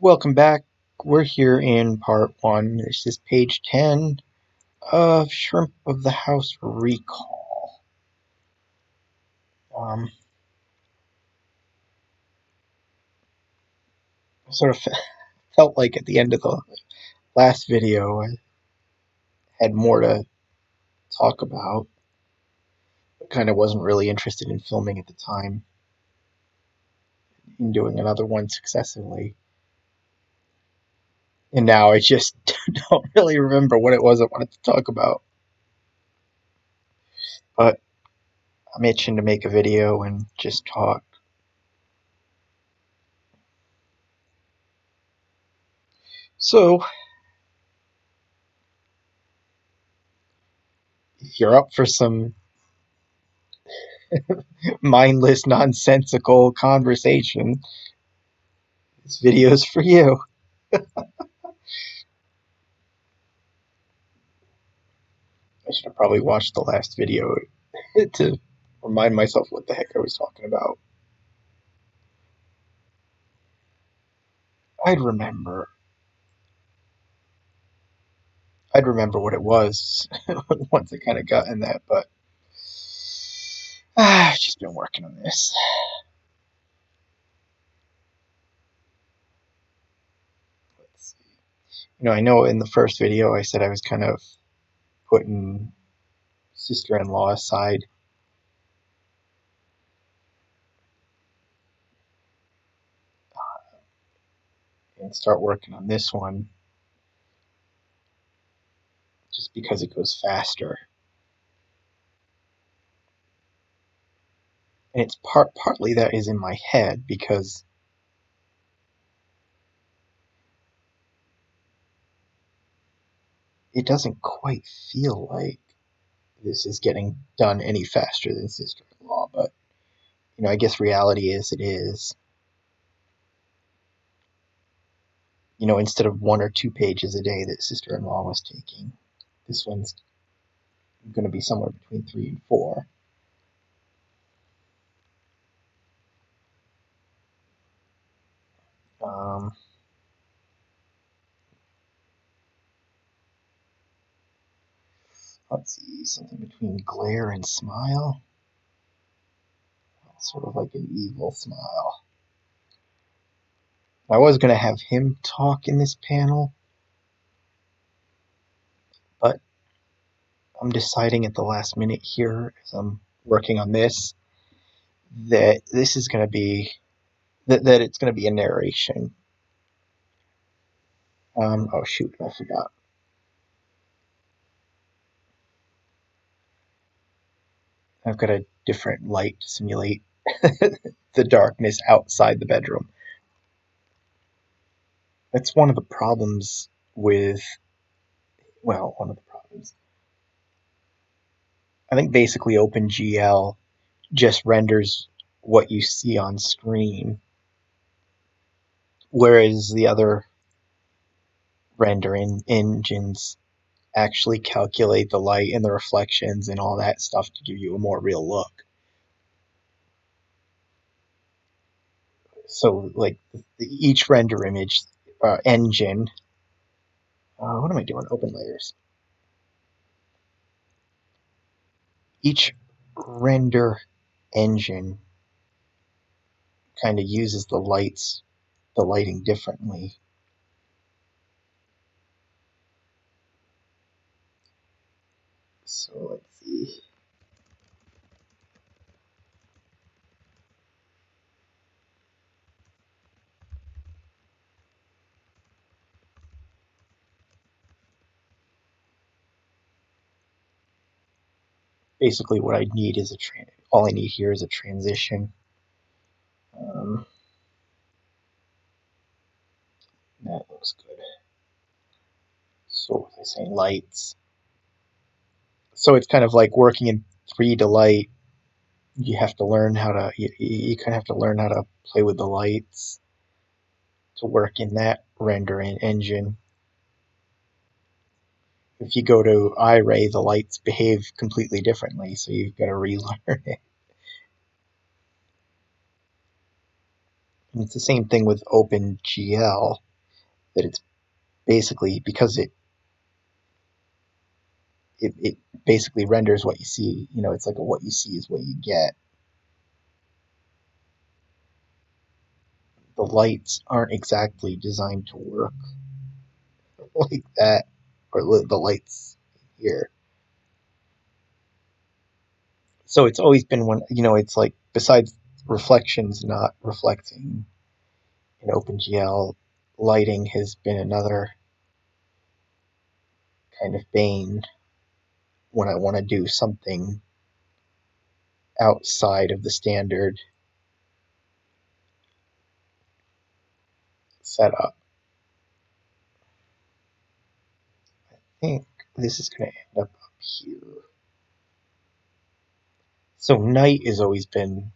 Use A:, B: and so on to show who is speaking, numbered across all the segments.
A: Welcome back. We're here in part one. This is page 10 of Shrimp of the House Recall. Sort of felt like at the end of the last video I had more to talk about, but kind of wasn't really interested in filming at the time, in doing another one successively. And now I just don't really remember what it was I wanted to talk about. But I'm itching to make a video and just talk. So, if you're up for some mindless, nonsensical conversation, this video's for you. I should have probably watched the last video to remind myself what the heck I was talking about. I'd remember. I'd remember what it was once I kind of got in that, but I've just been working on this. Let's see. I know in the first video I said I was kind of putting sister-in-law aside. And start working on this one just because it goes faster. And it's partly that is in my head because it doesn't quite feel like this is getting done any faster than Sister-in-Law, but I guess reality is it is. Instead of 1 or 2 pages a day that Sister-in-Law was taking, this one's going to be somewhere between 3 and 4. Let's see, something between glare and smile. Sort of like an evil smile. I was going to have him talk in this panel, but I'm deciding at the last minute here as I'm working on this that this is going to be that it's going to be a narration. Oh shoot, I forgot. I've got a different light to simulate the darkness outside the bedroom. That's one of the problems with, well, one of the problems. I think basically OpenGL just renders what you see on screen, whereas the other rendering engines actually calculate the light and the reflections and all that stuff to give you a more real look. So, like, each render image engine, what am I doing? Open layers. Each render engine kind of uses the lighting differently. So let's see. Basically, what I need is all I need here is a transition. That looks good. So what was I saying? Lights. So it's kind of like working in 3D light. You have to learn how to. You kind of have to learn how to play with the lights to work in that rendering engine. If you go to Iray, the lights behave completely differently, so you've got to relearn it. And it's the same thing with OpenGL. that it's basically, because it basically renders what you see. It's like what you see is what you get. The lights aren't exactly designed to work like that, or the lights here. So it's always been it's like, besides reflections not reflecting in OpenGL, lighting has been another kind of bane when I want to do something outside of the standard setup. I think this is going to end up here. So night has always been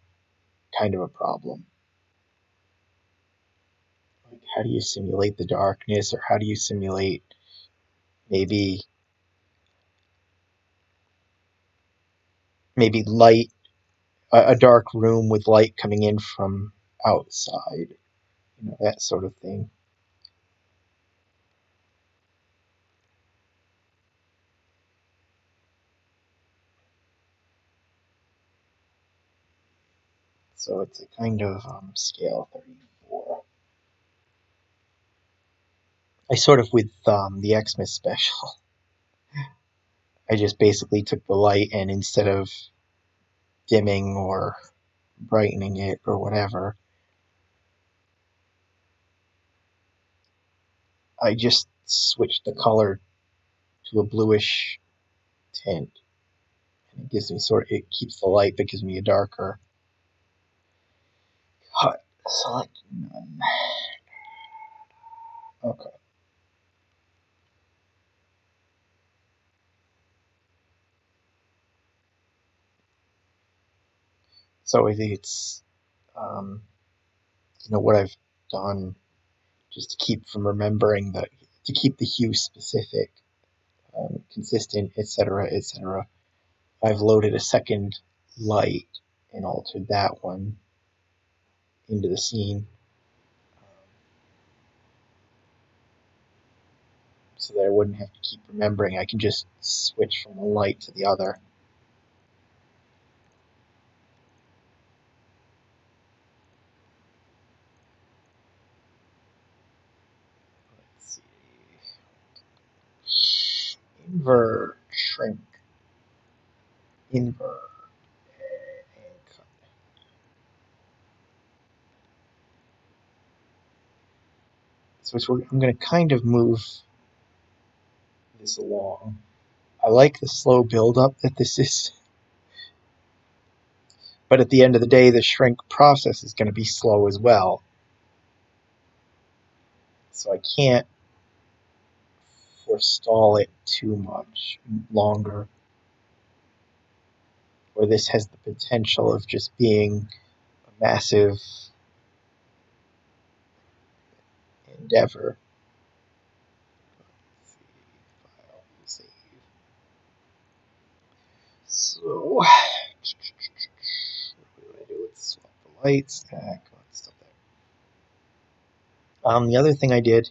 A: kind of a problem. Like, how do you simulate the darkness, or how do you simulate maybe light, a dark room with light coming in from outside, that sort of thing. So it's a kind of scale 34. I sort of, with the Xmas special, I just basically took the light, and instead of dimming or brightening it or whatever, I just switched the color to a bluish tint, and it gives me it keeps the light, but gives me a darker cut. Select none. Okay. So I think it's, what I've done, just to keep from remembering that, to keep the hue specific, consistent, etc., etc. I've loaded a second light and altered that one into the scene, so that I wouldn't have to keep remembering. I can just switch from one light to the other. Let's see. Invert, shrink, invert, and cut. So I'm going to kind of move this along. I like the slow build-up that this is, but at the end of the day, the shrink process is going to be slow as well. So I can't forestall it too much longer, or this has the potential of just being a massive endeavor. Save. So, what do I do? Let's swap the lights. Come on, stop there. The other thing I did,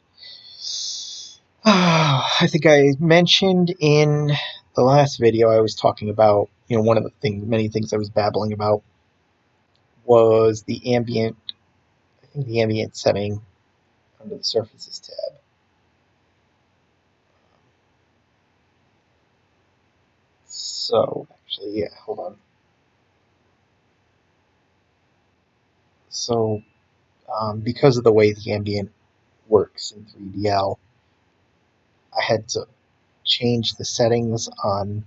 A: I think I mentioned in the last video, I was talking about, one of the many things I was babbling about was the ambient, I think the ambient setting under the Surfaces tab. So, actually, yeah, hold on. So, because of the way the ambient works in 3DL, I had to change the settings on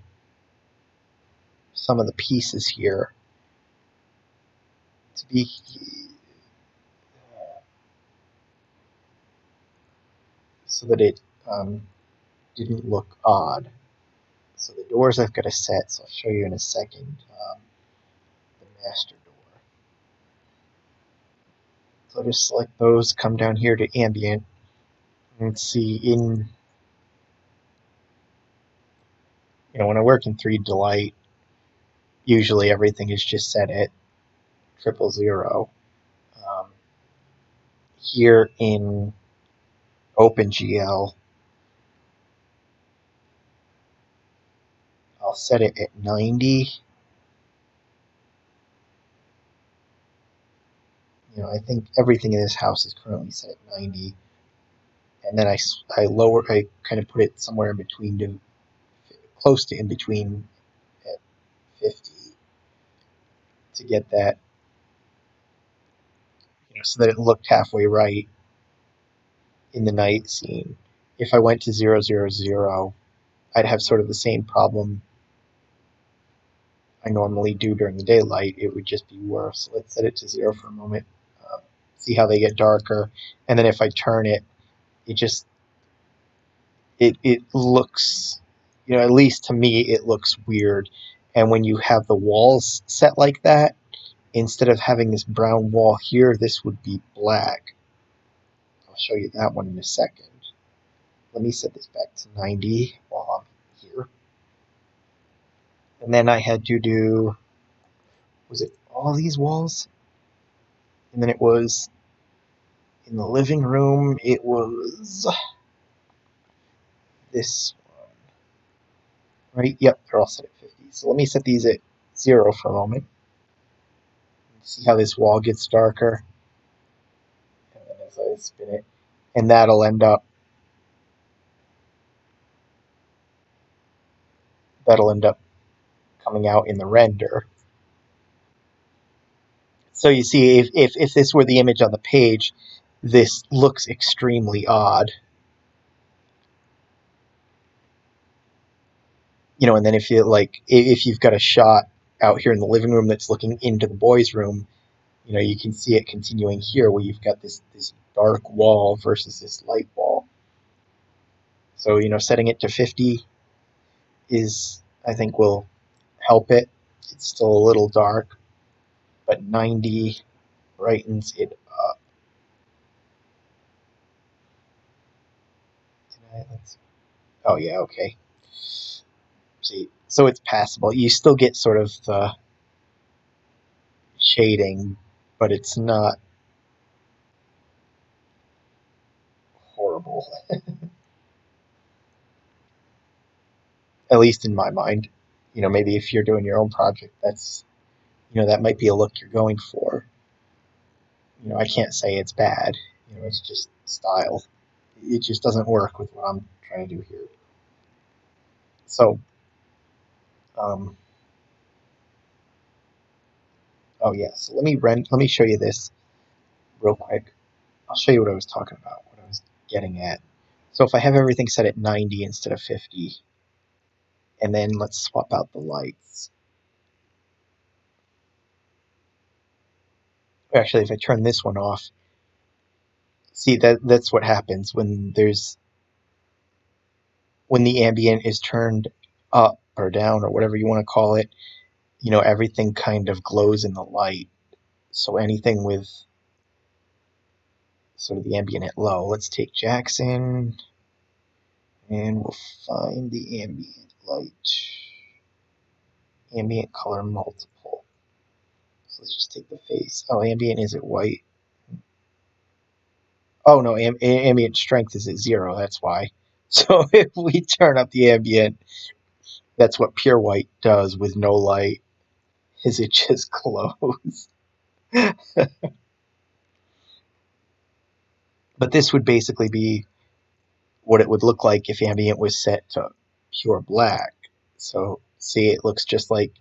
A: some of the pieces here to be so that it didn't look odd. So the doors I've got to set, so I'll show you in a second. The master door. So I'll just select those, come down here to ambient, and see when I work in 3D, usually everything is just set at 000. Here in OpenGL. I'll set it at 90. I think everything in this house is currently set at 90. And then I kind of put it somewhere in between, close to in between at 50 to get that, so that it looked halfway right in the night scene. If I went to 000, I'd have sort of the same problem I normally do during the daylight. It would just be worse. Let's set it to 0 for a moment. See how they get darker, and then if I turn it, it just it looks, at least to me, it looks weird. And when you have the walls set like that, instead of having this brown wall here, this would be black. I'll show you that one in a second. Let me set this back to 90 while I'm here. And then I had to do, was it all these walls? And then it was in the living room, it was this one, right? Yep, they're all set at 50. So let me set these at 0 for a moment. See how this wall gets darker? And then as I spin it, and that'll end up coming out in the render. So you see, if this were the image on the page, this looks extremely odd. And then if you've got a shot out here in the living room that's looking into the boys' room, you can see it continuing here where you've got this dark wall versus this light wall. So, setting it to 50 I think will help it. It's still a little dark, but 90 brightens it up. Oh yeah, okay. See, so it's passable. You still get sort of the shading, but it's not horrible. At least in my mind. Maybe if you're doing your own project, that might be a look you're going for. I can't say it's bad. It's just style. It just doesn't work with what I'm trying to do here. So, um, oh yeah. So let me show you this real quick. I'll show you what I was talking about, what I was getting at. So if I have everything set at 90 instead of 50, and then let's swap out the lights. Actually, if I turn this one off, see that's what happens when the ambient is turned up or down or whatever you want to call it. Everything kind of glows in the light. So anything with sort of the ambient at low. Let's take Jackson, and we'll find the ambient light, ambient color multiple. So let's just take the face. Oh, ambient is at white. Oh no, ambient strength is at 0. That's why. So if we turn up the ambient, that's what pure white does with no light. Is it just glows? But this would basically be what it would look like if ambient was set to pure black. So see, it looks just like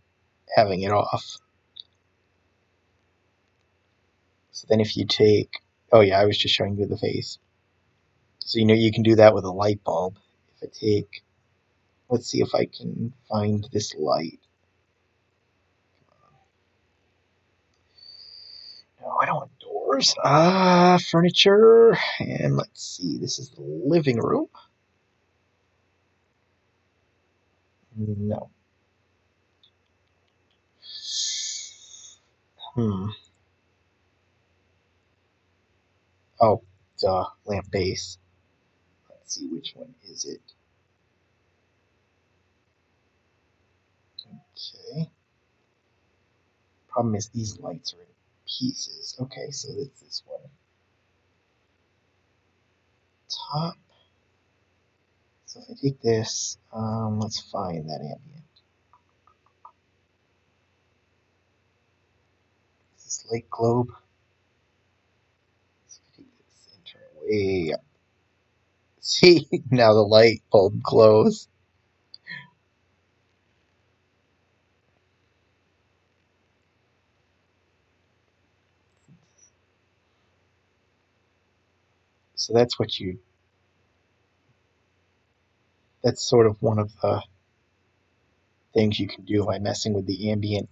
A: having it off. So then if you take, oh yeah, I was just showing you the face. So you can do that with a light bulb. If I take, let's see if I can find this light. No, I don't want doors. Furniture. And let's see, this is the living room. No. Oh, duh, lamp base. Let's see, which one is it? Okay. Problem is these lights are in pieces. Okay, so it's this one. top. So if I take this, let's find that ambient. Is this light globe? So if I take this and turn it way up. See, now the light bulb glows. So that's what you, that's sort of one of the things you can do by messing with the ambient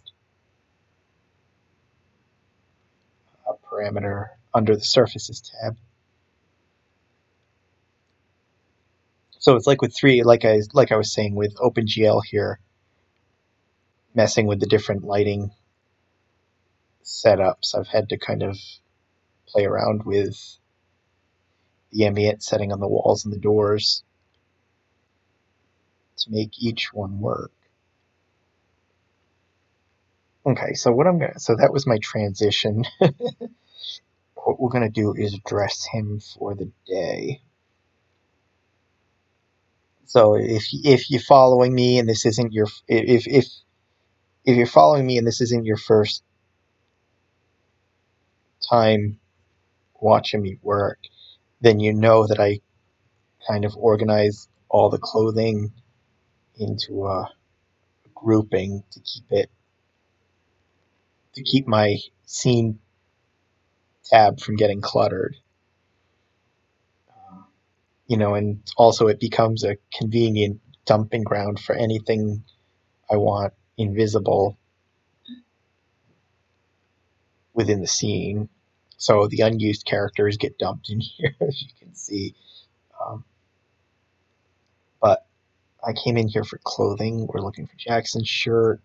A: parameter under the surfaces tab. So it's like with three, like I was saying with OpenGL here, messing with the different lighting setups. I've had to kind of play around with the ambient setting on the walls and the doors to make each one work. Okay, so so that was my transition. What we're gonna do is dress him for the day. So if you're following me and this isn't your if you're following me and this isn't your first time watching me work, then you know that I kind of organize all the clothing into a grouping to keep my scene tab from getting cluttered. And also it becomes a convenient dumping ground for anything I want invisible within the scene. So the unused characters get dumped in here, as you can see. Um, but I came in here for clothing. We're looking for Jackson's shirt.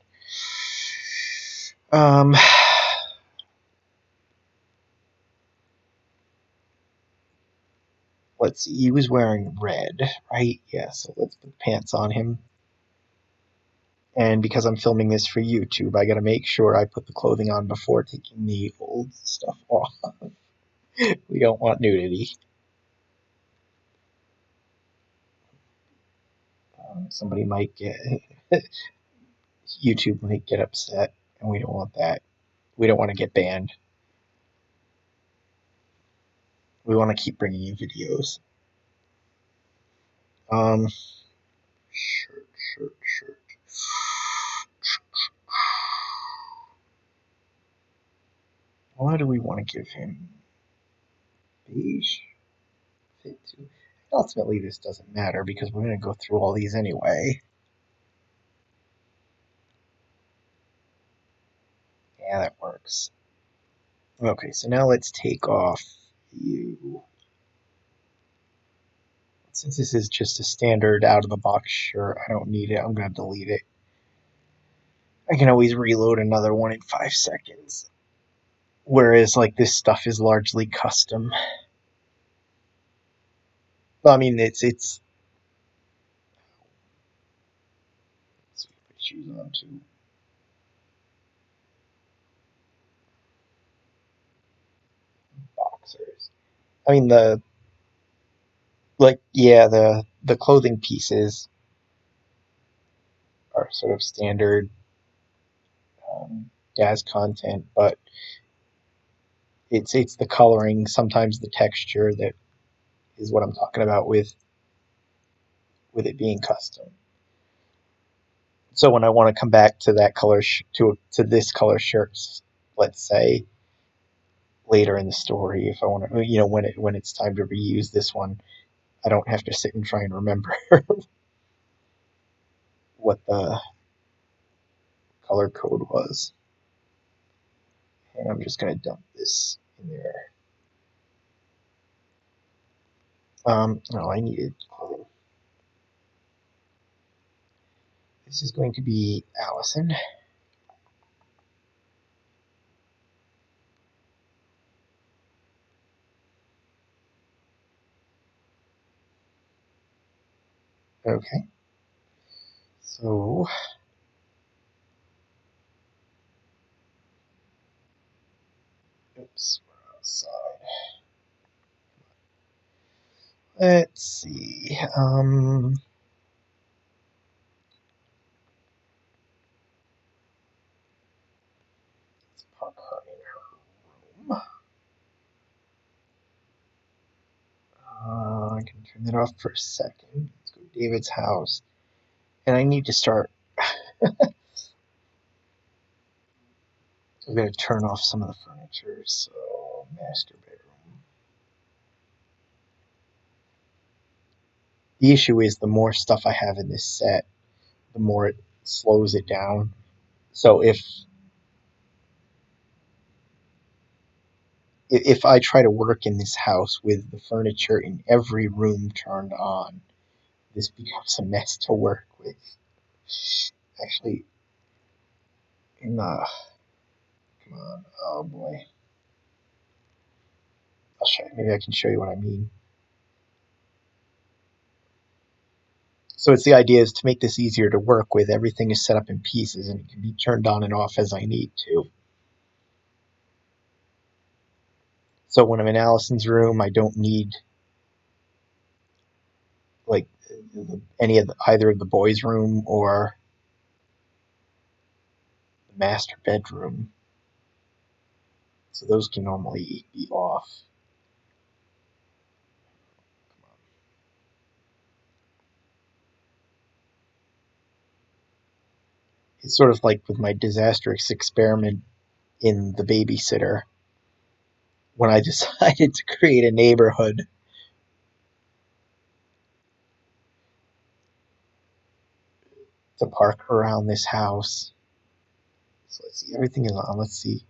A: Um, let's see. He was wearing red, right? Yeah. So let's put pants on him. And because I'm filming this for YouTube, I got to make sure I put the clothing on before taking the old stuff off. We don't want nudity. Somebody might get YouTube might get upset, and we don't want that. We don't want to get banned. We want to keep bringing you videos. Um, shirt. What do we want to give him? Beige? Fit to. Ultimately, this doesn't matter because we're going to go through all these anyway. Yeah, that works. Okay, so now let's take off you. Since this is just a standard out of the box shirt, I don't need it. I'm going to delete it. I can always reload another one in 5 seconds. Whereas, like, this stuff is largely custom. Well, I mean, it's. Let's put shoes on too. Boxers. I mean, the clothing pieces are sort of standard Daz content, but it's the coloring, sometimes the texture that is what I'm talking about with it being custom. So when I want to come back to that color to this color shirt, let's say later in the story, if I want to, when it's time to reuse this one, I don't have to sit and try and remember what the color code was. And I'm just going to dump this in there. No, I needed clothing. This is going to be Allison. Okay. So oops, we're outside. Let's see. Let's park her in her room. I can turn that off for a second. Let's go to David's house. And I need to start. I'm going to turn off some of the furniture. So, master bedroom. The issue is the more stuff I have in this set, the more it slows it down. So if I try to work in this house with the furniture in every room turned on, this becomes a mess to work with. Actually, in come on, oh boy, I'll show you. Maybe I can show you what I mean. So it's the idea is to make this easier to work with. Everything is set up in pieces and it can be turned on and off as I need to. So when I'm in Allison's room, I don't need like any of either of the boys' room or the master bedroom. So those can normally be off. It's sort of like with my disastrous experiment in The Babysitter when I decided to create a neighborhood to park around this house. So let's see, everything is on. Let's see.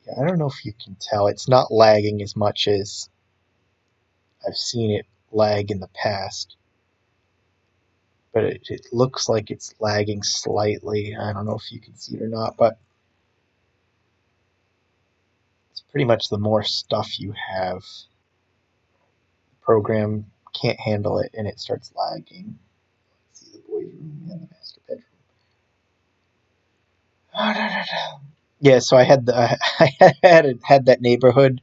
A: Yeah, I don't know if you can tell. It's not lagging as much as I've seen it lag in the past. But it looks like it's lagging slightly. I don't know if you can see it or not, but it's pretty much the more stuff you have, the program can't handle it and it starts lagging. Let's see the boys' room and the master bedroom. Yeah, so I had I had that neighborhood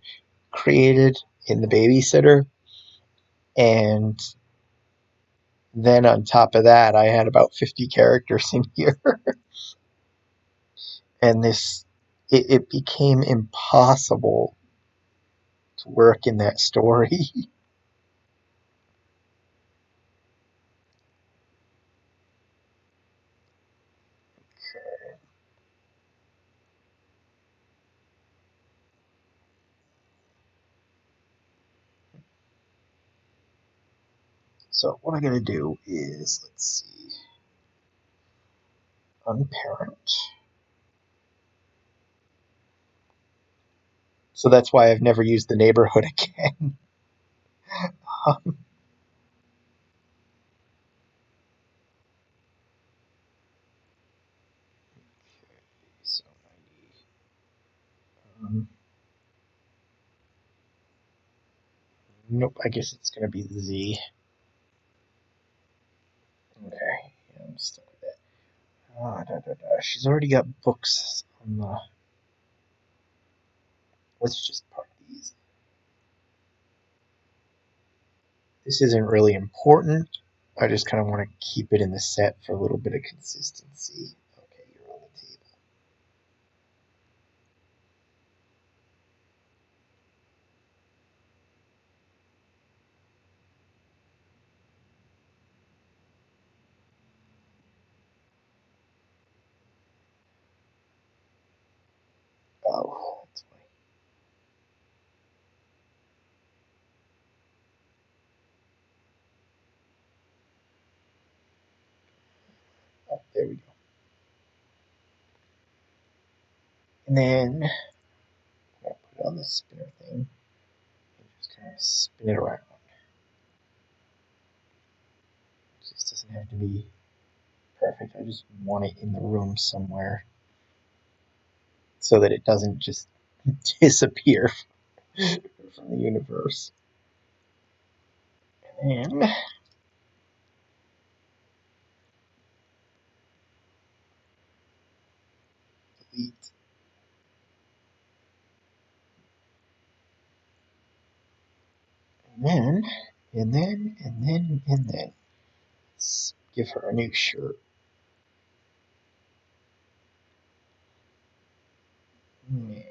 A: created in The Babysitter, and then on top of that, I had about 50 characters in here, and it became impossible to work in that story. So what I'm gonna do is let's see, unparent. So that's why I've never used the neighborhood again. Okay, so 90. Nope, I guess it's gonna be the Z. Okay, yeah, I'm stuck with that. She's already got books on the. Let's just park these. This isn't really important. I just kind of want to keep it in the set for a little bit of consistency. Okay, you're on the table. Oh, that's why. Oh, there we go. And then I'll put it on the spinner thing and just kind of spin it around. This doesn't have to be perfect. I just want it in the room somewhere so that it doesn't just disappear from the universe. And then feet. And then. Let's give her a new shirt. No, I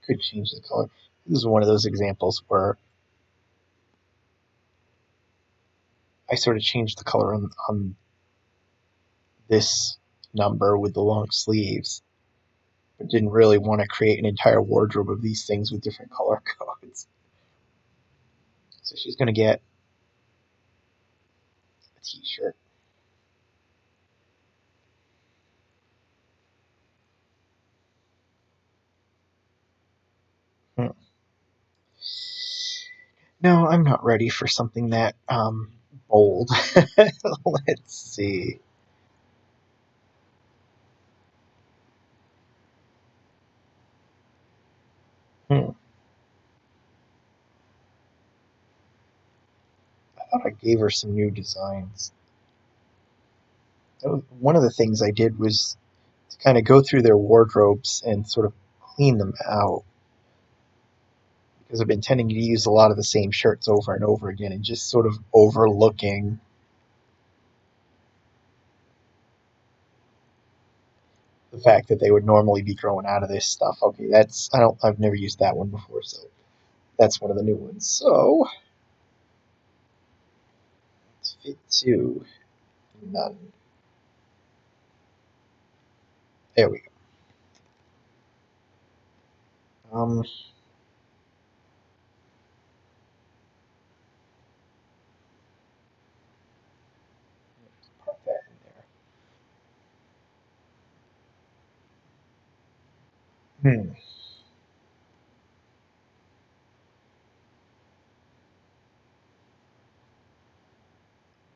A: could change the color. This is one of those examples where I sort of changed the color on this number with the long sleeves, but didn't really want to create an entire wardrobe of these things with different color codes. So she's going to get a t-shirt. Hmm. No, I'm not ready for something that bold. Let's see. Hmm. I thought I gave her some new designs. One of the things I did was to kind of go through their wardrobes and sort of clean them out because I've been tending to use a lot of the same shirts over and over again and just sort of overlooking the fact that they would normally be growing out of this stuff. Okay, I've never used that one before, so that's one of the new ones. So it's fit to none. There we go. Park that in there.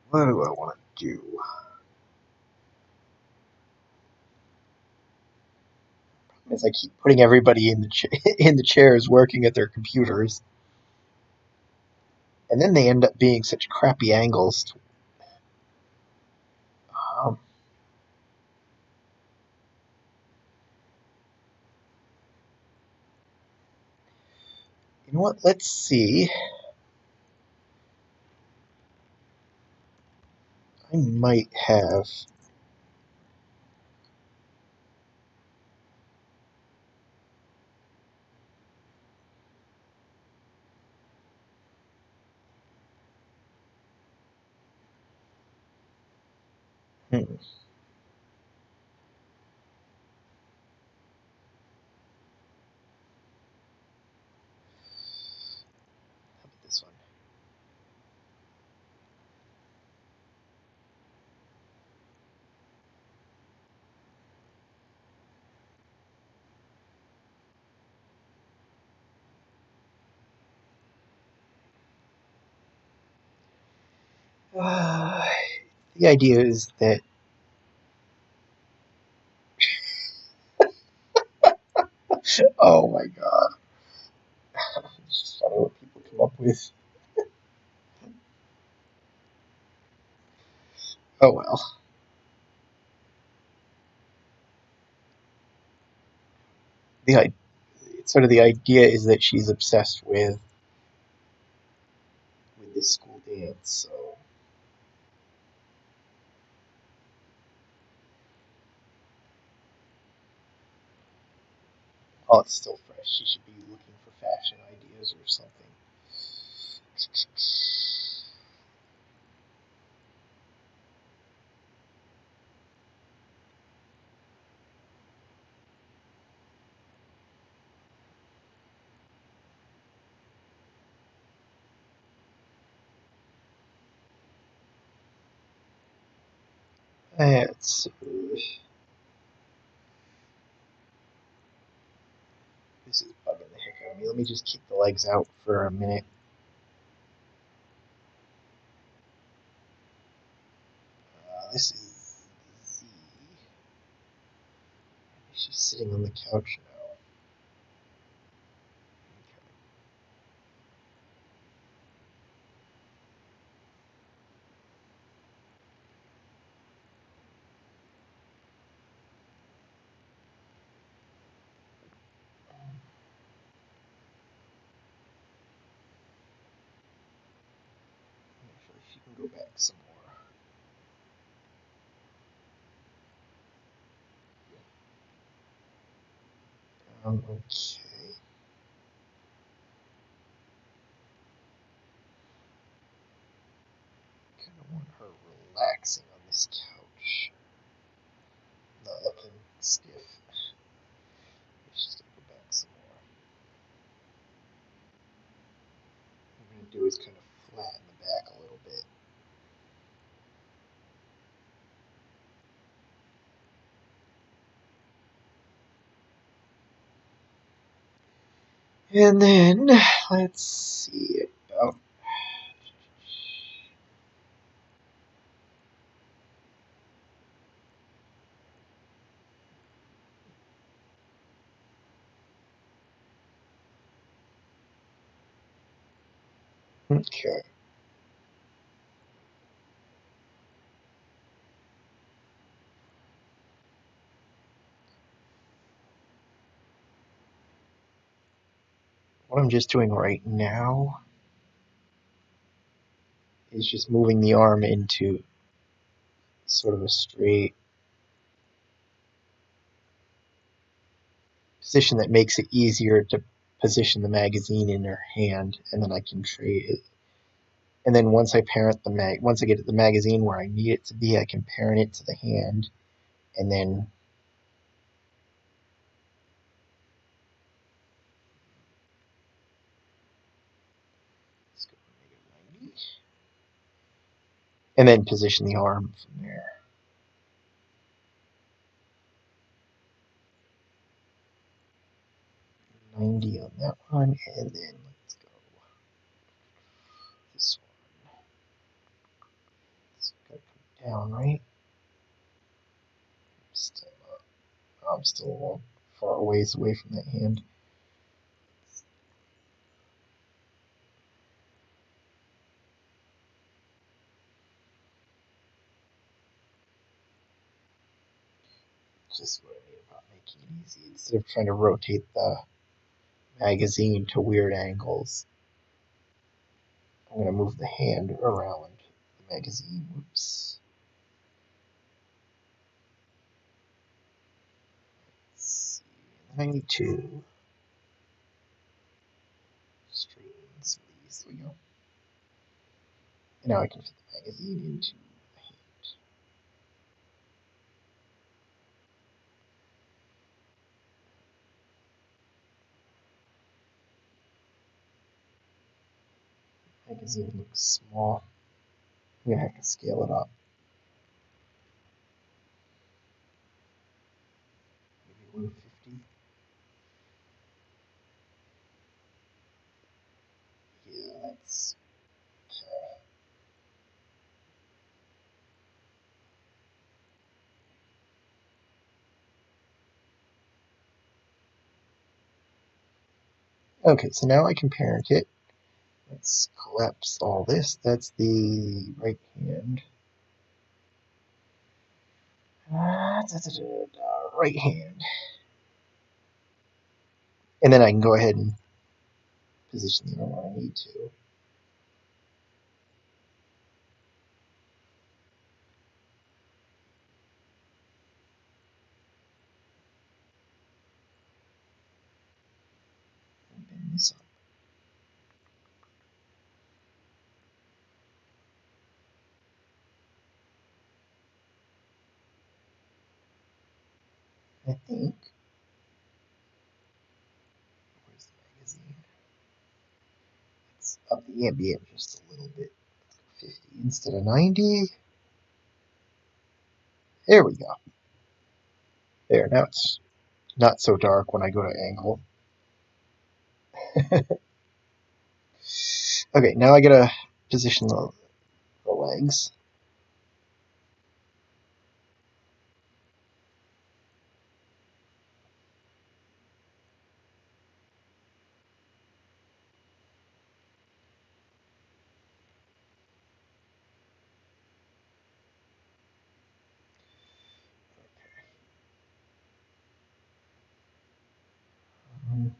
A: What do I want to do? As I keep putting everybody in the in the chairs working at their computers, and then they end up being such crappy angles. Um, you know what? Let's see. I might have. Hmm, how about this one? Uh, the idea is that. Oh my god. It's just funny what people come up with. Oh well. The sort of the idea is that she's obsessed with this school dance. So, oh, it's still fresh. She should be looking for fashion ideas or something. Let's see. This is bugging the heck out of me. Let me just kick the legs out for a minute. This is Z. She's sitting on the couch now. some more. Okay. Kind of want her relaxing on this couch. Not looking stiff. She's gonna go back some more. What I'm gonna do is kind of flatten the back a little bit. And then let's see about. Okay. What I'm just doing right now is just moving the arm into sort of a straight position that makes it easier to position the magazine in her hand, and then I can trade it. And then once I once I get the magazine where I need it to be, I can parent it to the hand, and then let's go -90, and then position the arm from there. 90 on that one, and then let's go this one. It's gotta come down, right? Still I'm still a little far ways away from that hand. Just what I mean about making it easy. Instead of trying to rotate the magazine to weird angles, I'm going to move the hand around the magazine. Whoops. Let's see. 92. Straightens these. There we go. And now I can fit the magazine into the hand. The magazine looks small. I'm going to have to scale it up. Maybe 150. Yeah, that's okay. Okay, so now I can parent it. Let's collapse all this. That's the right hand. Right hand. And then I can go ahead and position the arm where I need to. And bend this up. I think. Where's the magazine? Let's up the ABM just a little bit. 50 instead of 90. There we go. There, now it's not so dark when I go to angle. Okay, now I gotta position the legs. Um,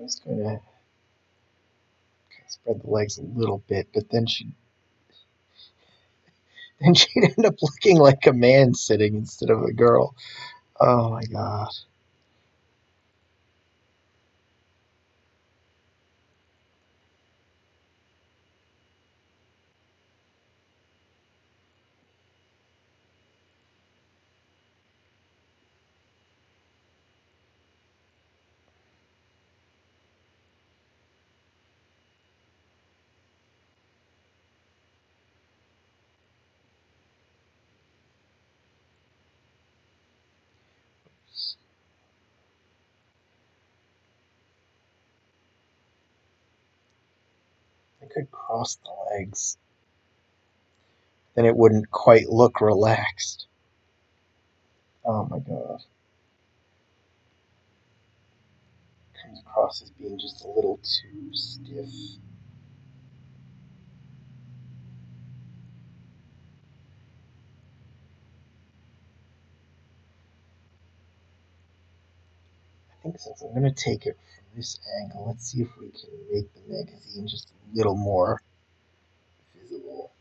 A: I was going to spread the legs a little bit, but then she'd end up looking like a man sitting instead of a girl. Oh my god. I could cross the legs. Then it wouldn't quite look relaxed. Oh my god. Comes across as being just a little too stiff. I think since I'm going to take it from this angle, let's see if we can make the magazine just a little more visible.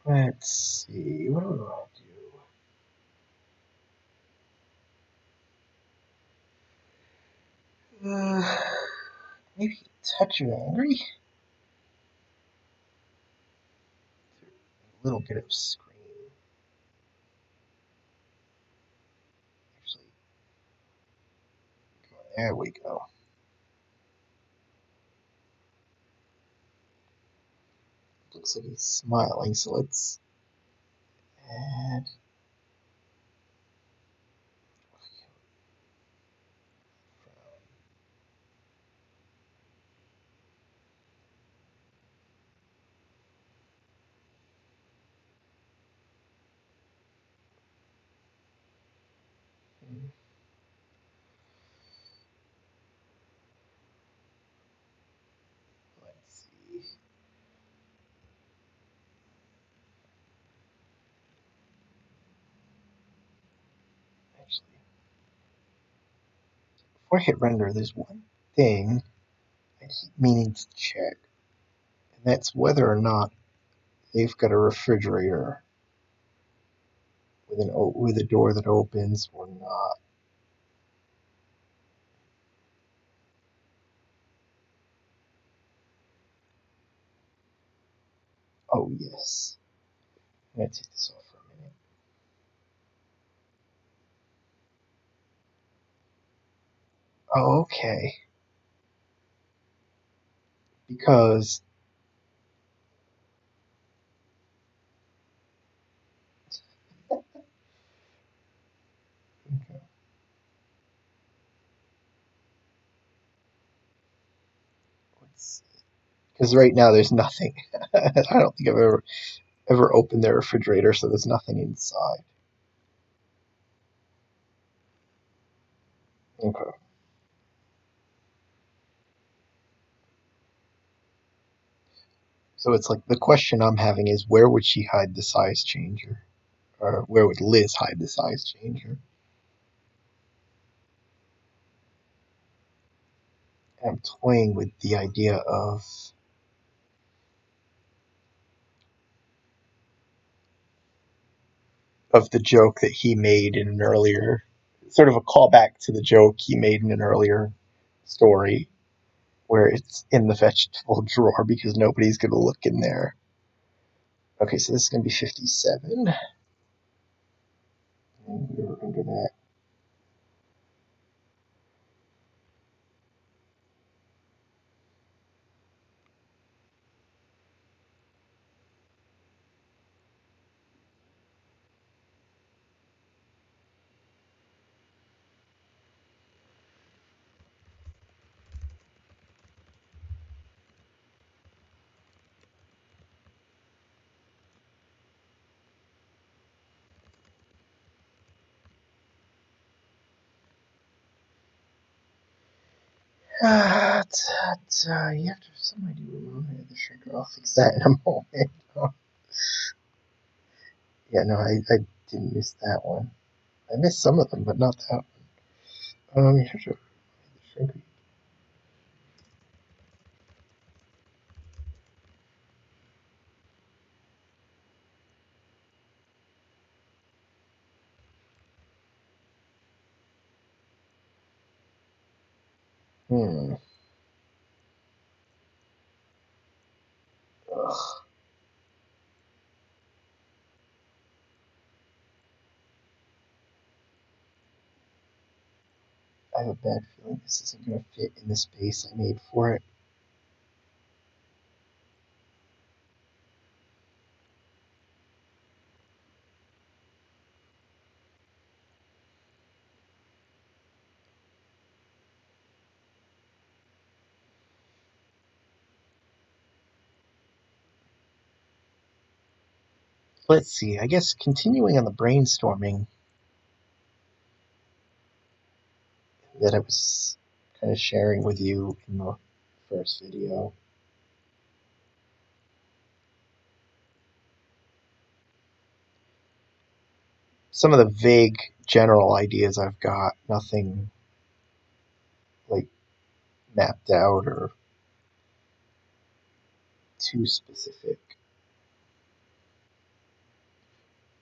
A: Let's see, what do I do? Maybe a touch of angry? A little bit of scream. Actually, there we go. Looks like he's smiling, so let's add. Let's see. Actually, before I hit render, there's one thing I keep meaning to check, and that's whether or not they've got a refrigerator with a door that opens or not. Oh yes. I'm gonna take this off for a minute. Oh, okay. Because because right now there's nothing. I don't think I've ever opened their refrigerator, so there's nothing inside. Okay. So it's like the question I'm having is where would she hide the size changer? Or where would Liz hide the size changer? And I'm toying with the idea of the joke that he made in an earlier, sort of a callback to the joke he made in an earlier story where it's in the vegetable drawer because nobody's going to look in there. Okay, so this is going to be 57. And we were under that. You have to have some idea where the shrinker. I'll fix that in a moment. Yeah, no, I didn't miss that one. I missed some of them, but not that one. You have to the shrinker. Hmm. Ugh. I have a bad feeling this isn't going to fit in the space I made for it. Let's see. I guess continuing on the brainstorming that I was kind of sharing with you in the first video. Some of the vague general ideas I've got, nothing like mapped out or too specific,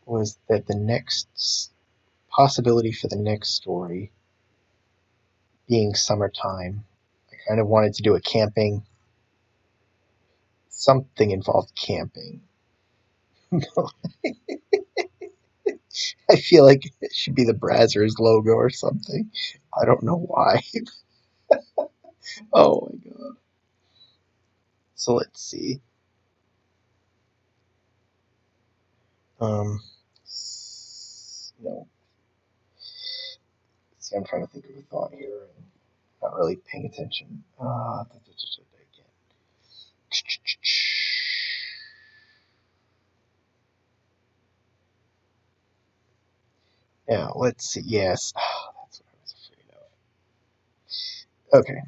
A: was that the next possibility for the next story being summertime. I kind of wanted to do a camping, something involved camping. I feel like it should be the Brazzers logo or something. I don't know why. Oh my god. So let's see. Um, no. See, I'm trying to think of a thought here and not really paying attention. Again. Now, let's see. Yes. That's what I was afraid of. Okay.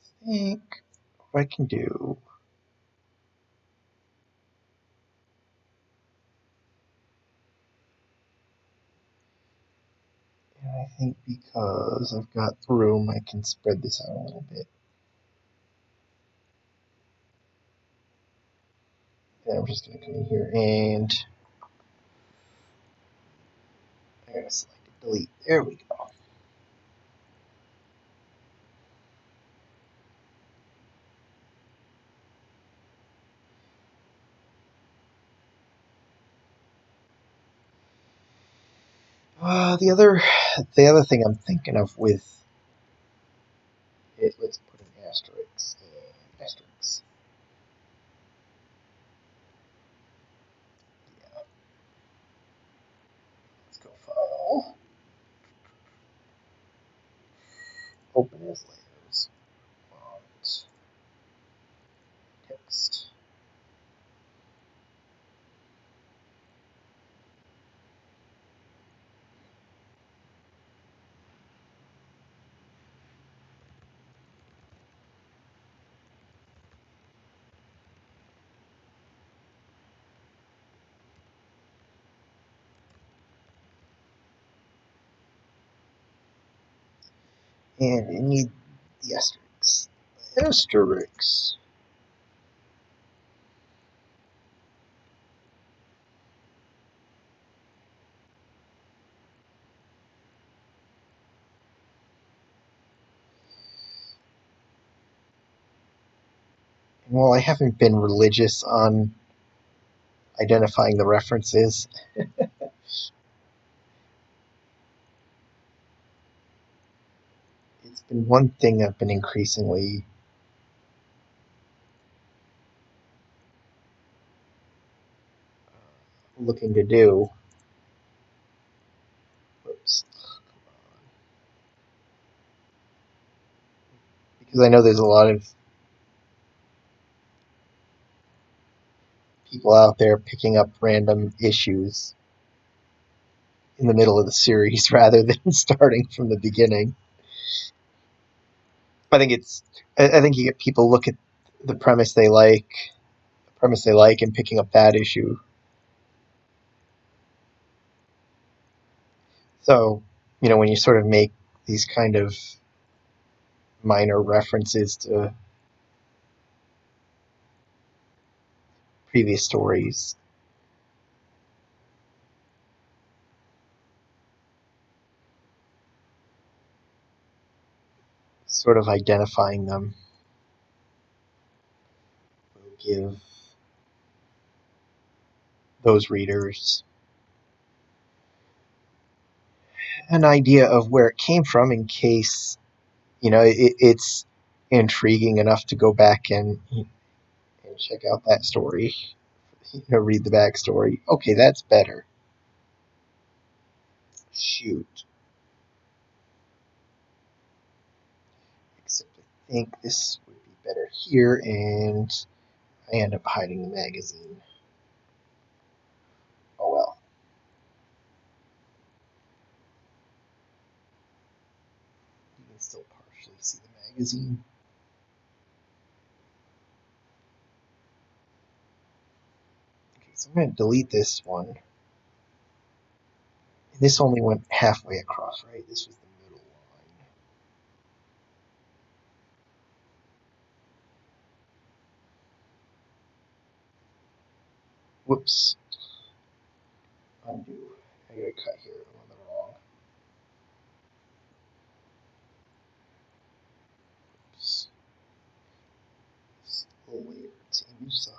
A: I think what I can do. And I think because I've got room, I can spread this out a little bit. And I'm just going to come in here and I gotta select it, delete. There we go. The other thing I'm thinking of with it, let's put an asterisk and asterisk. Yeah, let's go file, open as layers, font, text, and you need the asterisks. Asterisks. And while I haven't been religious on identifying the references, it's been one thing I've been increasingly looking to do. Oops. Because I know there's a lot of people out there picking up random issues in the middle of the series rather than starting from the beginning. I think it's I think you get people look at the premise they like, and picking up that issue. So, when you sort of make these kind of minor references to previous stories, sort of identifying them will give those readers an idea of where it came from, in case it's intriguing enough to go back and check out that story. Read the backstory. Okay, that's better. Shoot. Except I think this would be better here, and I end up hiding the magazine. Oh well. You can still partially see the magazine. Okay, so I'm going to delete this one. And this only went halfway across, right? This was the middle line. Whoops. Undo. I gotta cut here. I'm on the wrong. Oops. Layer to image size.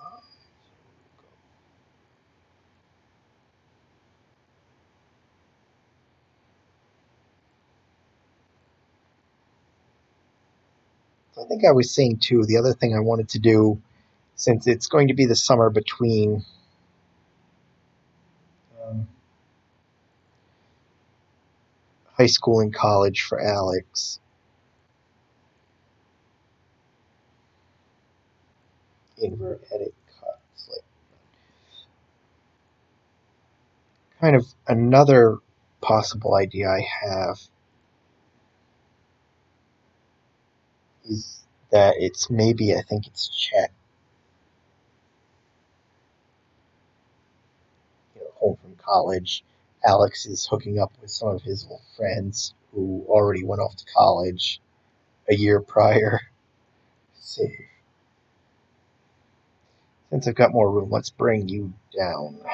A: So I think I was saying too, the other thing I wanted to do, since it's going to be the summer between um, high school and college for Alex, invert, edit, cut, flip. Kind of another possible idea I have is that it's maybe, I think it's Chet, home from college. Alex is hooking up with some of his old friends who already went off to college a year prior. Save. Since I've got more room, let's bring you down. I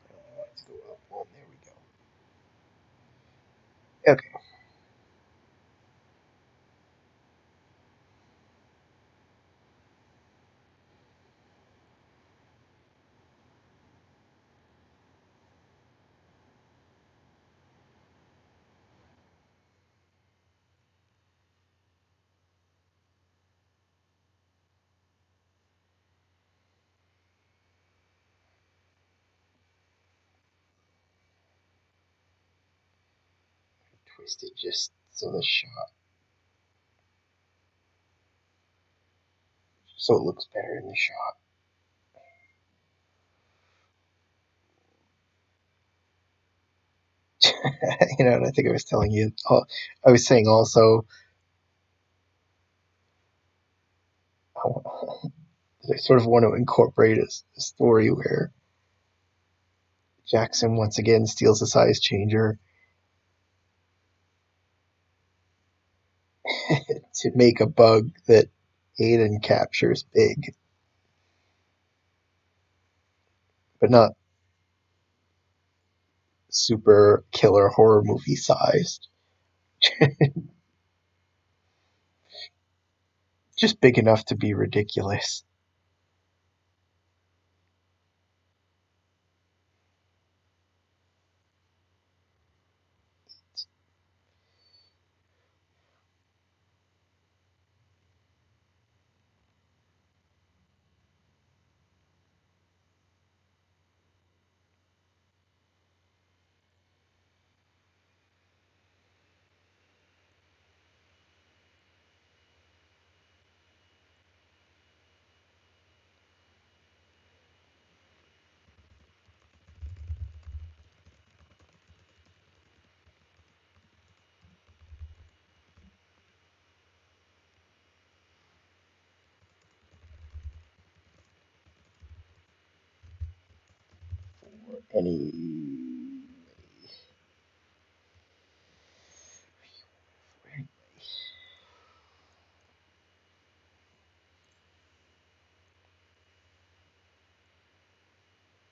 A: don't want it to go up one. There we go. Okay. Twist it just so it looks better in the shot. And I think I was telling you, I was saying also, I sort of want to incorporate a story where Jackson once again steals a size changer to make a bug that Aiden captures big, but not super killer horror movie sized. Just big enough to be ridiculous. Any.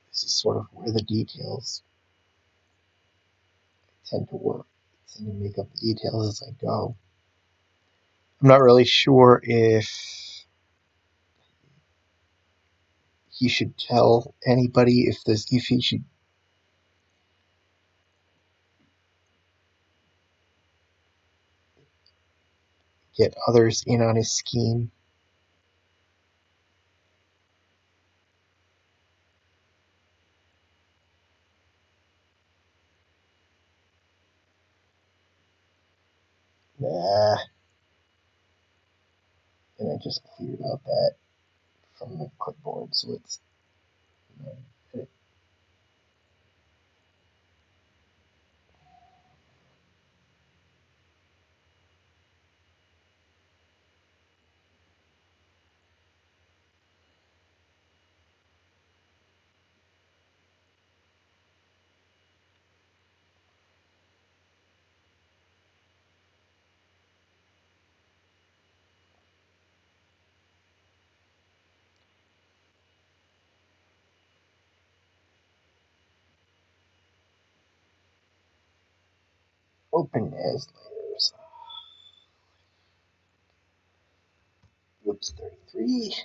A: This is sort of where the details tend to work. I tend to make up the details as I go. I'm not really sure if he should tell anybody if he should get others in on his scheme. Nah. And I just cleared out that from the clipboard, so it's edit. Open as layers. Whoops, 33.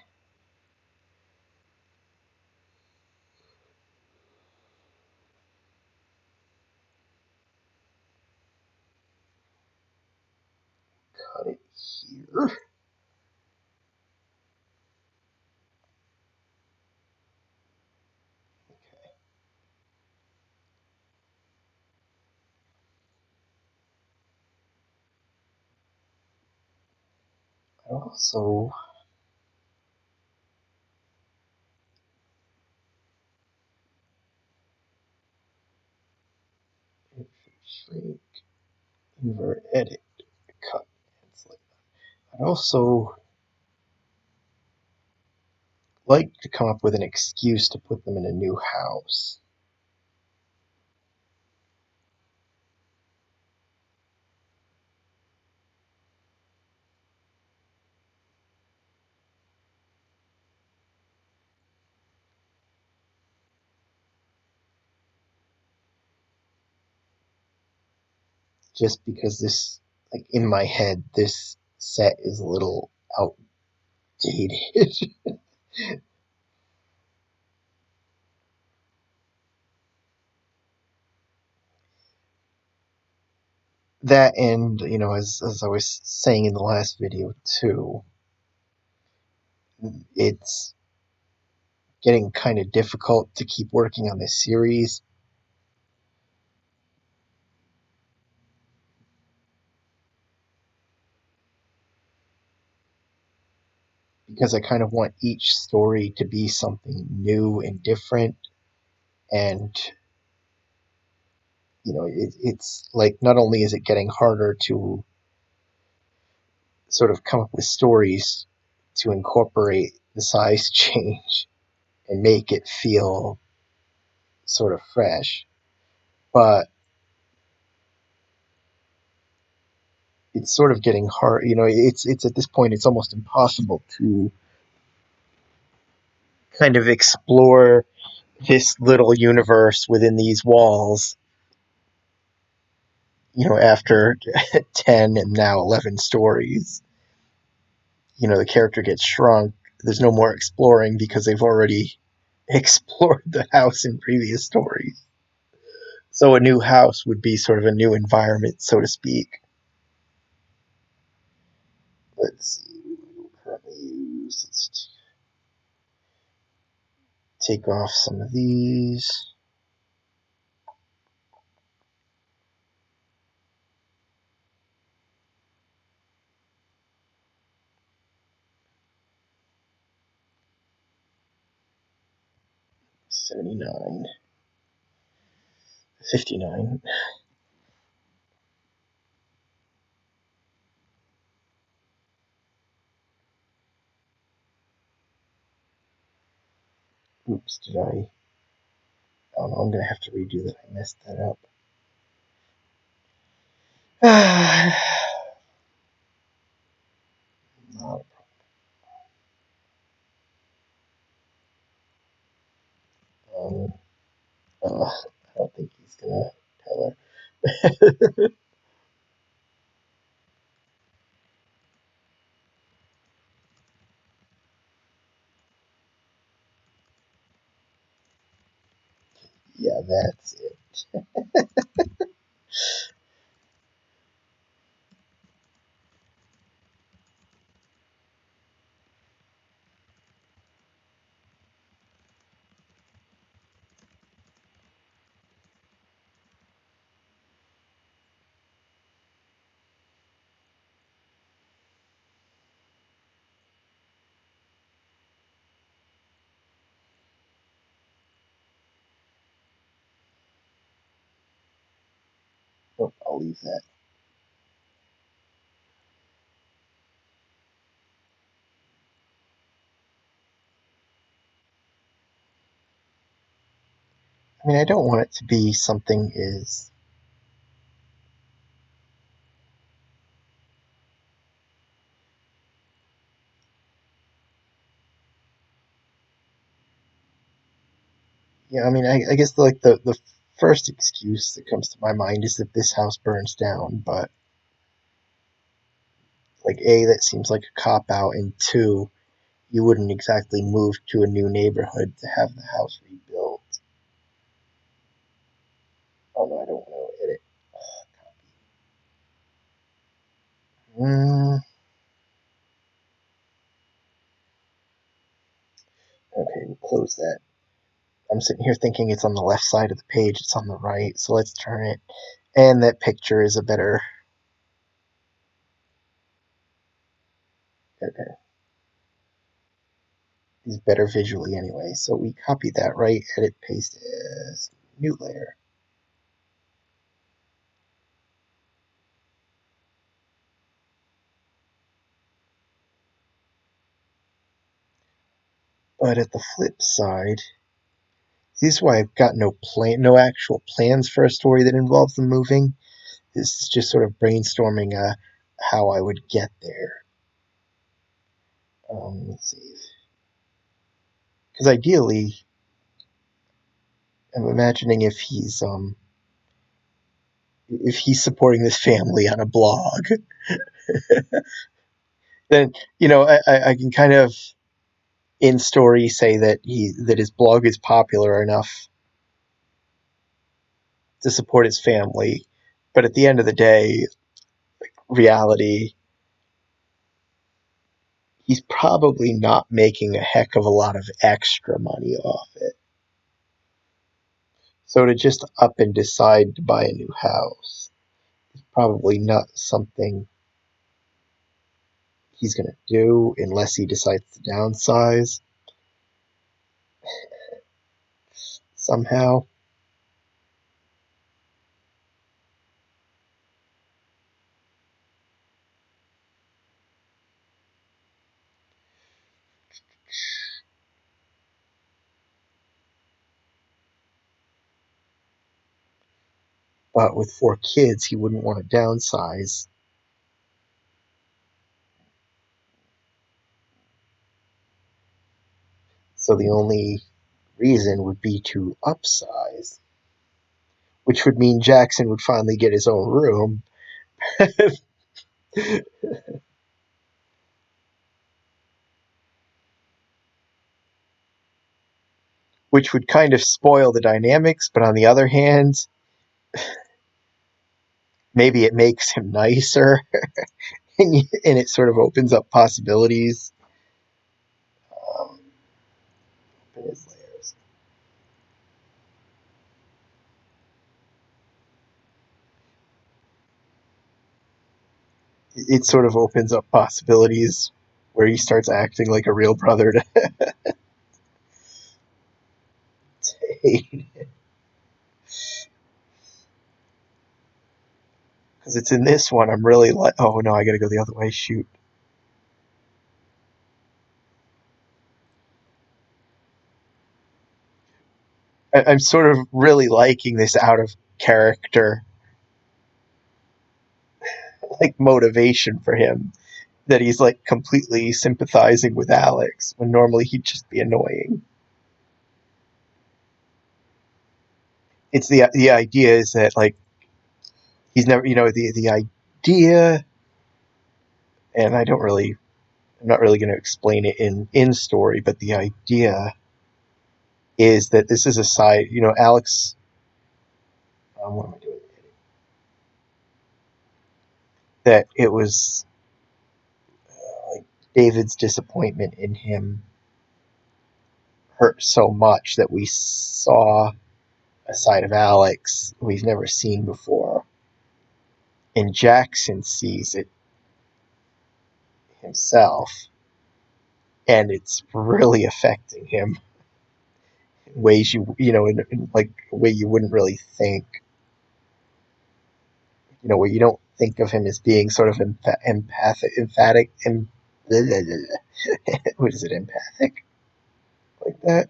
A: Cut it here. I also shrink, invert, edit, cut, and select. I'd also like to come up with an excuse to put them in a new house. Just because this, like in my head, this set is a little outdated. That, and as I was saying in the last video too, it's getting kind of difficult to keep working on this series because I kind of want each story to be something new and different. And it's like not only is it getting harder to sort of come up with stories to incorporate the size change and make it feel sort of fresh, but it's sort of getting hard. It's at this point it's almost impossible to kind of explore this little universe within these walls. After 10 and now 11 stories, the character gets shrunk. There's no more exploring because they've already explored the house in previous stories. So a new house would be sort of a new environment, so to speak. Let's see. We'll currently use. Let's take off some of these. $79, $59. Oops, did I? Oh no, I'm gonna have to redo that. I messed that up. Not a problem. I don't think he's gonna tell her. Yeah, that's it. Oh, I'll leave that. I mean, I don't want it to be something is. Yeah, I mean, I guess like the first excuse that comes to my mind is that this house burns down, but like A, that seems like a cop out, and two, you wouldn't exactly move to a new neighborhood to have the house rebuilt. Oh no, I don't want to edit. Mm, okay, we'll close that. I'm sitting here thinking it's on the left side of the page. It's on the right, so let's turn it. And that picture is a better. Okay, is better visually anyway. So we copy that, right? Edit, paste as new layer. But at the flip side, this is why I've got no actual plans for a story that involves them moving. This is just sort of brainstorming how I would get there. Let's see, because ideally, I'm imagining if he's supporting this family on a blog, then I can kind of in story say that his blog is popular enough to support his family, but at the end of the day, reality, he's probably not making a heck of a lot of extra money off it. So to just up and decide to buy a new house is probably not something he's going to do unless he decides to downsize somehow. But with 4 kids, he wouldn't want to downsize. So the only reason would be to upsize, which would mean Jackson would finally get his own room, which would kind of spoil the dynamics. But on the other hand, maybe it makes him nicer and it sort of opens up possibilities. Um, open his layers. It sort of opens up possibilities where he starts acting like a real brother to Tate. Because it's in this one, I'm really like, oh no, I gotta go the other way. Shoot. I'm sort of really liking this out of character like motivation for him, that he's like completely sympathizing with Alex when normally he'd just be annoying. It's the idea is that like he's never, the idea, and I'm not really going to explain it in story, but the idea is that this is a side, Alex. What am I doing? That it was like David's disappointment in him hurt so much that we saw a side of Alex we've never seen before. And Jackson sees it himself, and it's really affecting him in ways in like a way you wouldn't really think. Where you don't think of him as being sort of emphatic, what is it, empathic, like that.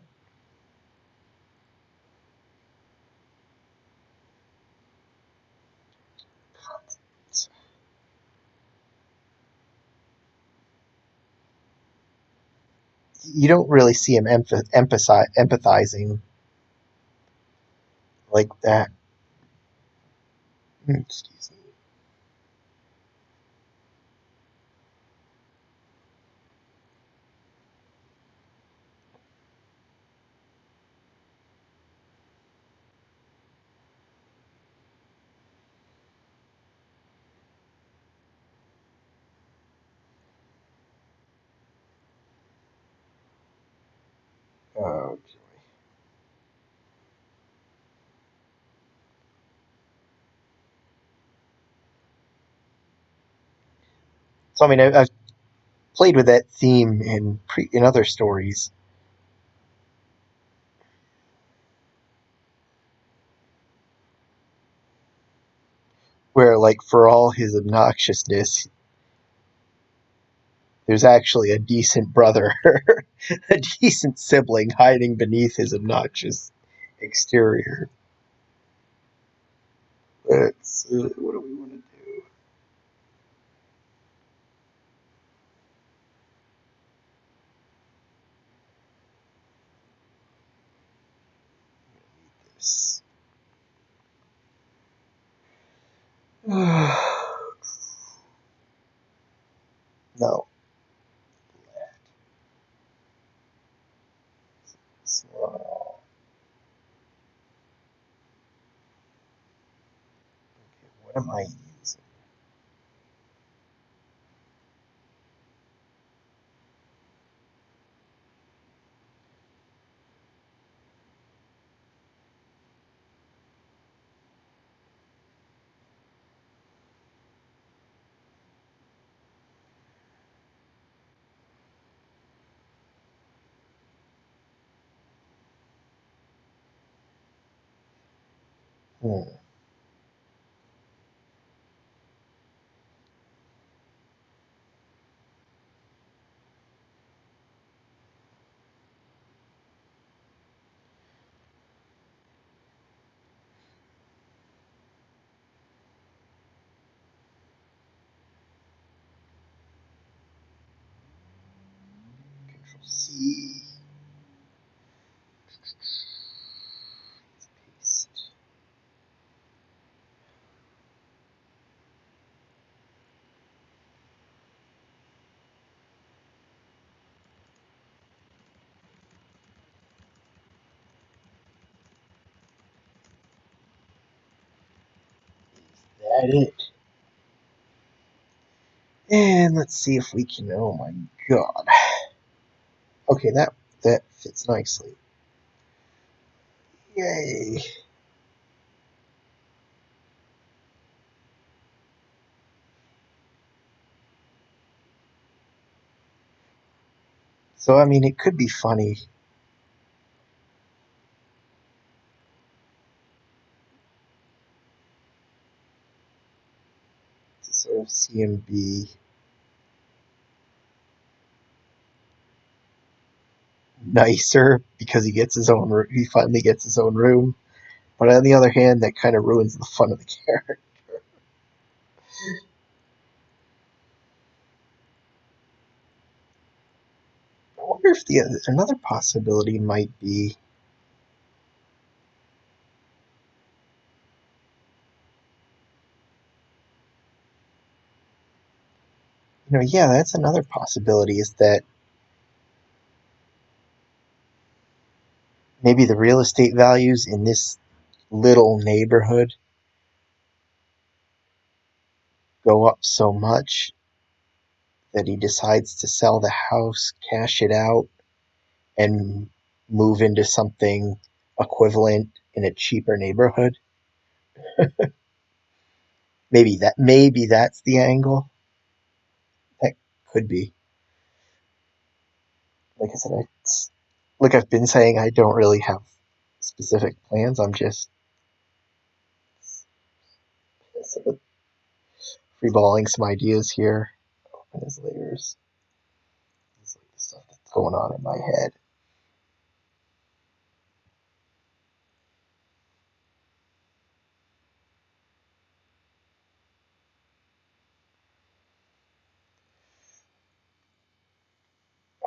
A: You don't really see him empathizing like that. Excuse me. Oh, so I mean, I've played with that theme in other stories, where like for all his obnoxiousness, there's actually a decent brother, a decent sibling hiding beneath his obnoxious exterior. What do we want to do? This. No. So, what am I using? Hmm. Control C. Paste. That it. And let's see if we can. Oh my god. Okay, that fits nicely. Yay. So I mean, it could be funny to sort of see him be nicer because he finally gets his own room. But on the other hand, that kind of ruins the fun of the character. I wonder if another possibility might be, yeah, that's another possibility, is that maybe the real estate values in this little neighborhood go up so much that he decides to sell the house, cash it out, and move into something equivalent in a cheaper neighborhood. Maybe that's the angle. That could be. Like I said, like I've been saying, I don't really have specific plans. I'm just sort of freeballing some ideas here. Open his layers. It's like the stuff that's going on in my head.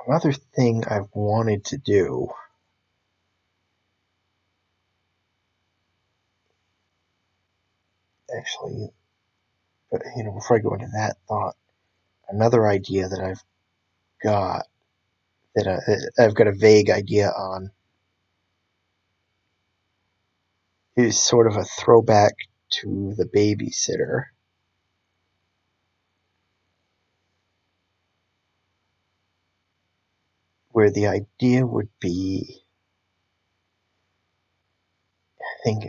A: Another thing I've wanted to do, actually, but before I go into that thought, another idea that got I've got a vague idea on is sort of a throwback to The Babysitter, where the idea would be, I think,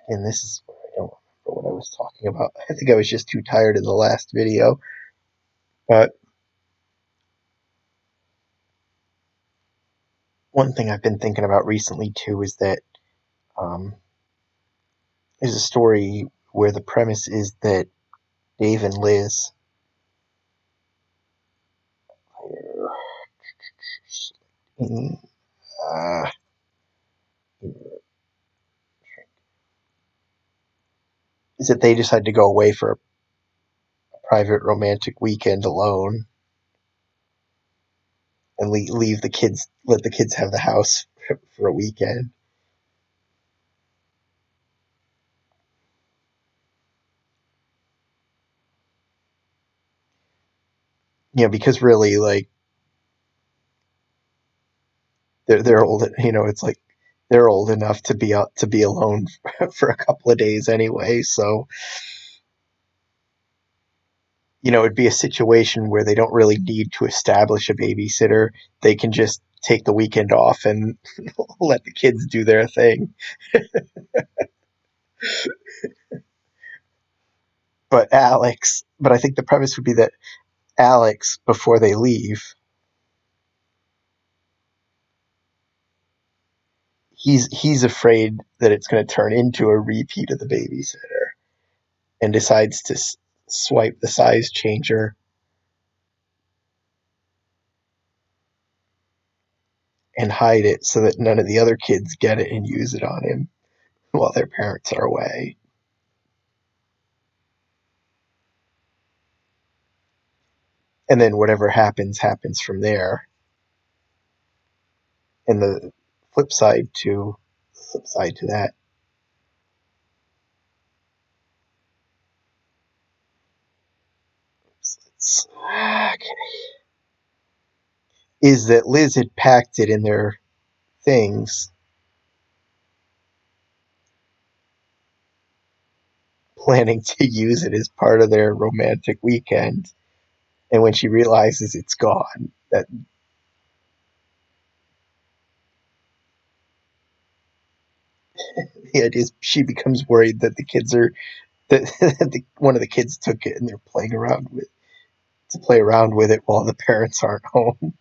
A: and this is where I don't remember what I was talking about. I think I was just too tired in the last video, but one thing I've been thinking about recently too is that um, there's a story where the premise is that Dave and Liz, uh, is that they decide to go away for a private romantic weekend alone and leave the kids, let the kids have the house for a weekend. Because really, like, they're old. It's like they're old enough to be alone for a couple of days anyway. So it'd be a situation where they don't really need to establish a babysitter. They can just take the weekend off and let the kids do their thing. But I think the premise would be that Alex, before they leave, he's afraid that it's going to turn into a repeat of the babysitter, and decides to swipe the size changer and hide it so that none of the other kids get it and use it on him while their parents are away. And then whatever happens from there. And the flip side to that is that Liz had packed it in their things, planning to use it as part of their romantic weekend. And when she realizes it's gone, that the idea is she becomes worried that the kids are that one of the kids took it and they're playing around with to play around with it while the parents aren't home.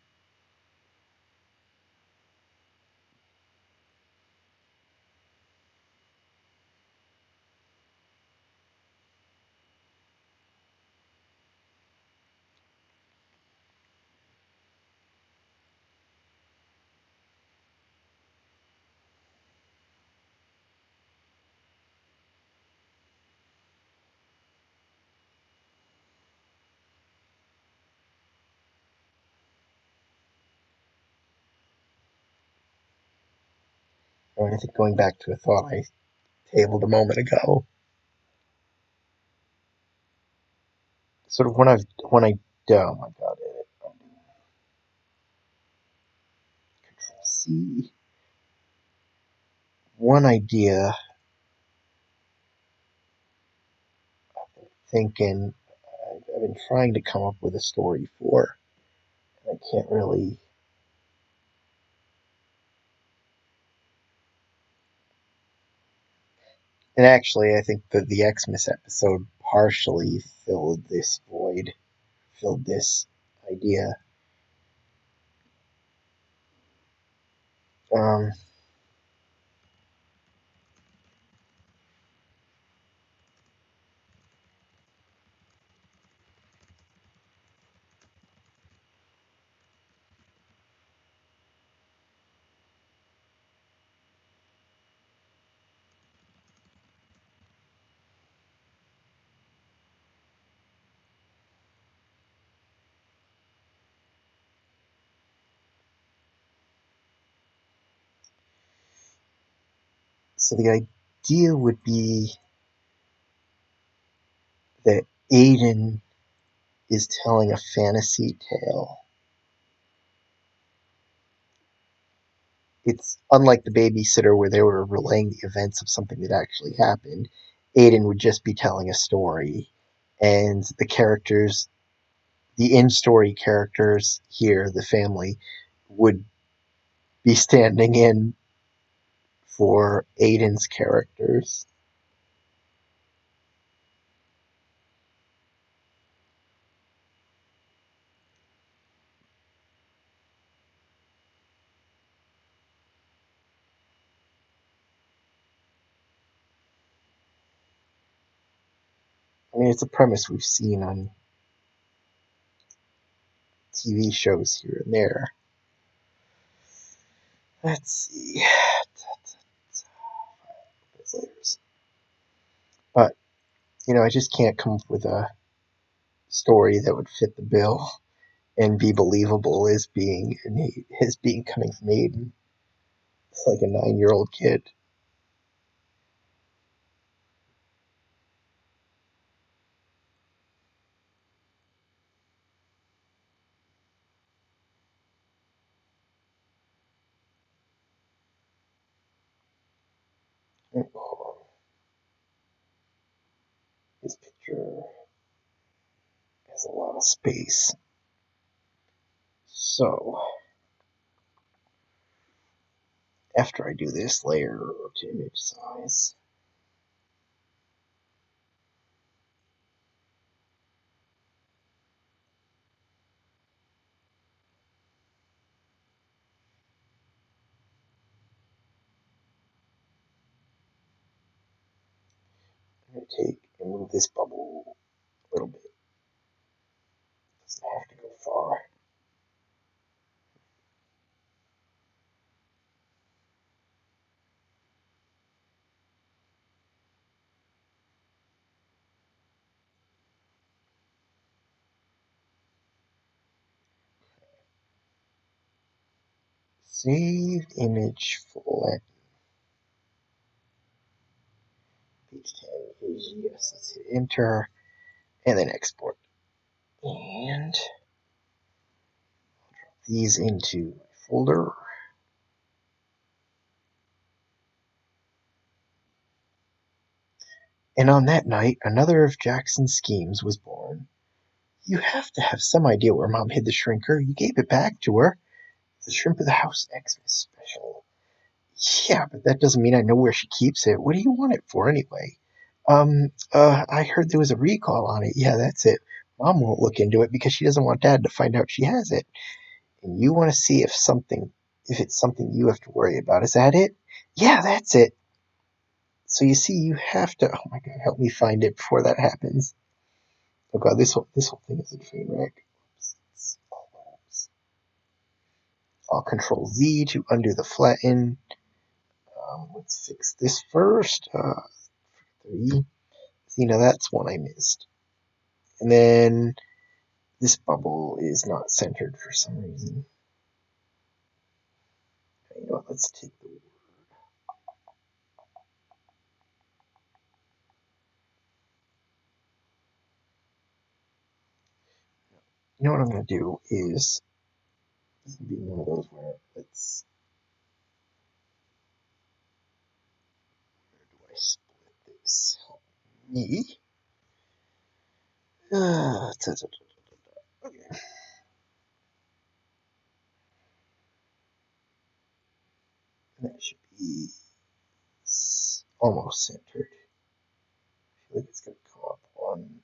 A: I think going back to a thought I tabled a moment ago, sort of when I oh my god, edit, Control C. One idea thinking I've been trying to come up with a story for. I can't really. And actually, I think that the Xmas episode partially filled this void, filled this idea. Um, so the idea would be that Aiden is telling a fantasy tale. It's unlike the babysitter where they were relaying the events of something that actually happened. Aiden would just be telling a story, and the characters, the in-story characters here, the family, would be standing in for Aiden's characters. I mean, it's a premise we've seen on TV shows here and there. Let's see. But, I just can't come up with a story that would fit the bill and be believable as being coming from Aiden. It's like a 9-year-old kid. His picture has a lot of space. So, after I do this layer to image size, I'm going to take and move this bubble a little bit. It doesn't have to go far. Saved image full page 10 is yes. Let's hit enter and then export. And drop these into a folder. And on that night, another of Jackson's schemes was born. You have to have some idea where Mom hid the shrinker. You gave it back to her. The Shrimp of the House Xmas special. Yeah, but that doesn't mean I know where she keeps it. What do you want it for anyway? I heard there was a recall on it. Yeah, that's it. Mom won't look into it because she doesn't want Dad to find out she has it. And you want to see if it's something you have to worry about. Is that it? Yeah, that's it. So you see, you have to. Oh my God, help me find it before that happens. Oh God, this whole thing is a train wreck. I'll Control Z to undo the flatten. Let's fix this first. 3. See, now that's one I missed. And then this bubble is not centered for some reason. You know what? Let's take the You know what I'm going to do is be one of those where let's. Where do I split this? Help me. Okay. That should be almost centered. I feel like it's going to come up on.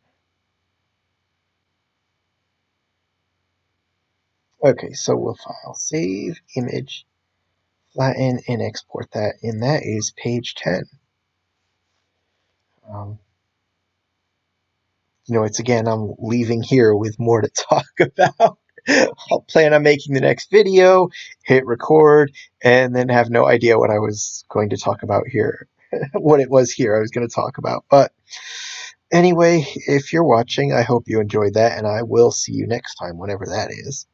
A: Okay, so we'll file save image, flatten, and export that, and that is page 10. Um, it's again, I'm leaving here with more to talk about. I'll plan on making the next video, hit record, and then have no idea what I was going to talk about here, what it was here I was going to talk about. But anyway, if you're watching, I hope you enjoyed that, and I will see you next time, whenever that is.